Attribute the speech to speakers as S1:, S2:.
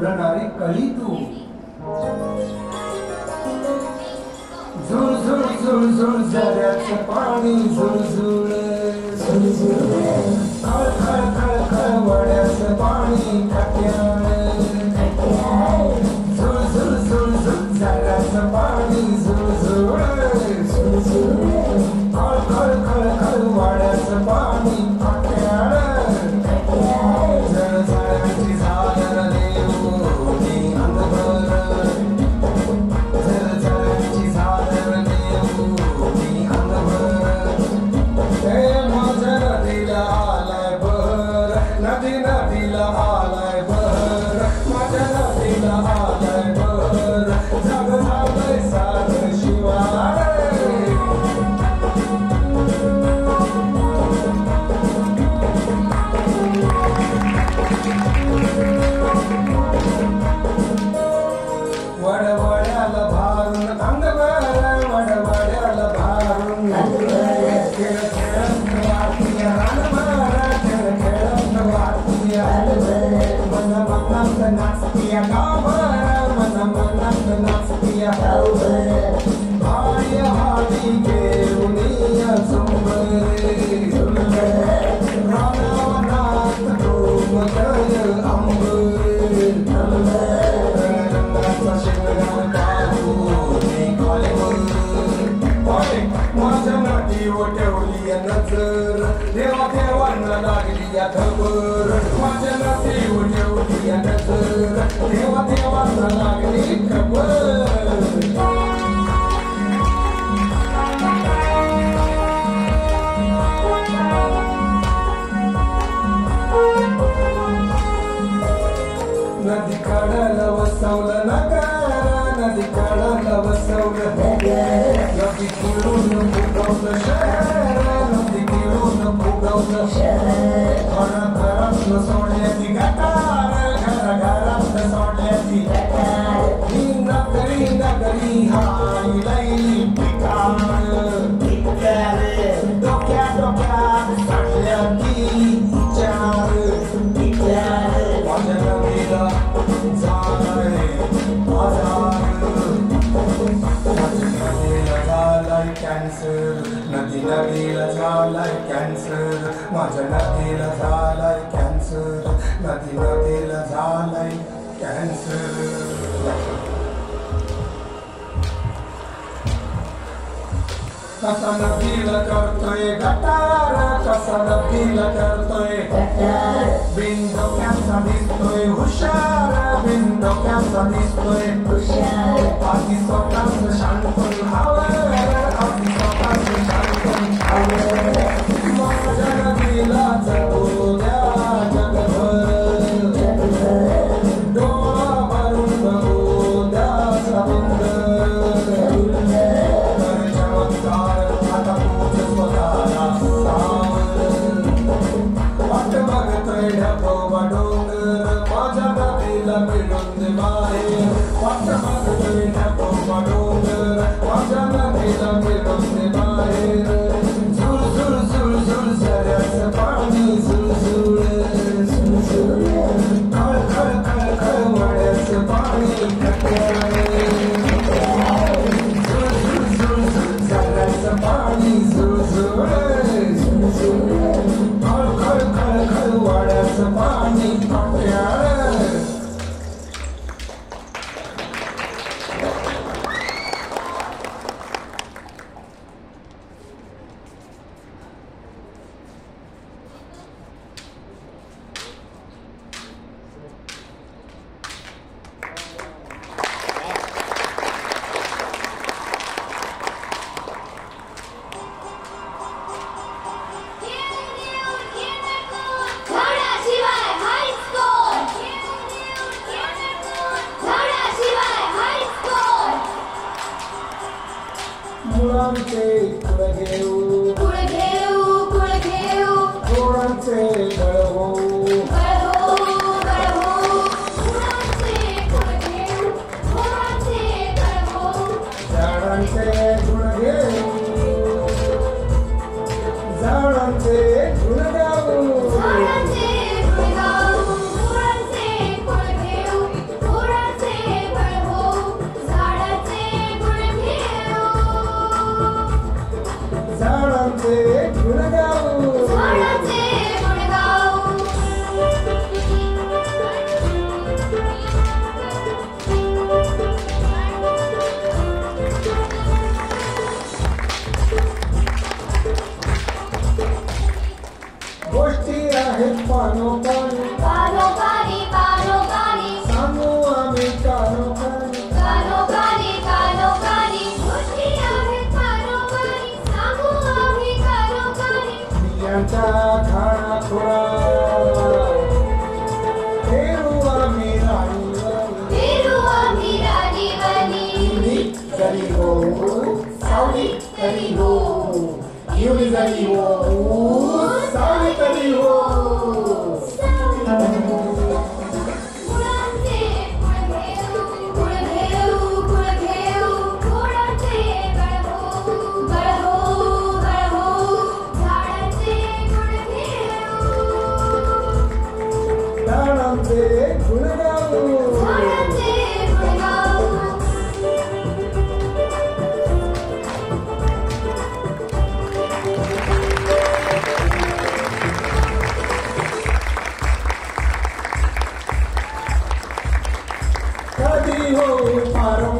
S1: उडणारी कळी तू झुळ झुळ झुळ झुळ झऱ्याचं पाणी झुळझुळ झुळझुळ खळ खळ खळ खळ वड्याचं पाणी टाक्याळ झुळ झुळ झुळ झुळ झऱ्याचं पाणी झुळझुळ झुळझुळ खळ खळ खळ खळ वड्याचं पाणी टाक्याळ जळजळाची झालर देऊनी अंधभर जळजळाची झालर देऊनी अंधभर माझ्या नदीला आलाय बहर नदी नदीला आलाय बहर माझ्या नदीला आलाय बहर जग झालंय सारं शिवार वडवड्याला भारून अंगभर वडवड्याला भारून खेळ खेळत वाटिया रानभर खेळ खेळत वाटिया मन मनात नाचतिया गावभर मन मनात नाचतिया गावभर भाडी हाडी घेऊनिया झुंबरे रानावनात डोमगय अंबरे रंगाचा शिंगार काढूनी माझ्या नाटीवर ठेवली या नजर देवा देवांना लागली या खबर माझ्या नाटीवर ठेवली या नजर देवा देवांना लागली खबर नदी काढायला वसवलं नगर नदी काढायला वसवलं नदी किळून फुगवलं शहर नदी किळून फुगवलं शहर घरात सोडल्याची गटार घरात सोडल्याची गटार ही नगरी नगरी हाय लई पिकार डोक्या डोक्यात काढल्या की विचार माझ्या नदीला झालंय आजार नदीला झालाय कॅन्सर नदी नदीला झालाय कॅन्सर माझ्या नदीला झालाय कॅन्सर नदी नदीला झालाय कॅन्सर कसा नदीला करतोय गटार कसा नदीला करतोय गटार बिन डोक्याचा दिसतोय हुशार बिन डोक्याचा दिसतोय हुशार आधी स्वतःच शांत हवं आधी स्वतःच शांत हवं माझ्या नदीला जगू द्या जगभर डोळा भरून बघू द्या समुद्र ढकोबा डोंगर माझ्या नदीला मिळून दे बाहेर वाट बघतोय ढकोबा डोंगर माझ्या नदीला मिळून दे बाहेर झुळ झुळ झुळ झुळ झऱ्याचं पाणी झुळझुळ झुळझुळ खळ खळ खळ खळ वड्याचं पाणी झुळ झुळ झुळ झुळ झऱ्याचं पाणी झुळझुळ झुळझुळ खळ खळ खळ खळ वड्याचं पाणी टाक्याळ मुलांचे कुळ घेऊ गुणांचे गळवू झाडांचे गुण घेऊ झाडांचे गुण गाऊ गुणगाऊ कधी हो पारो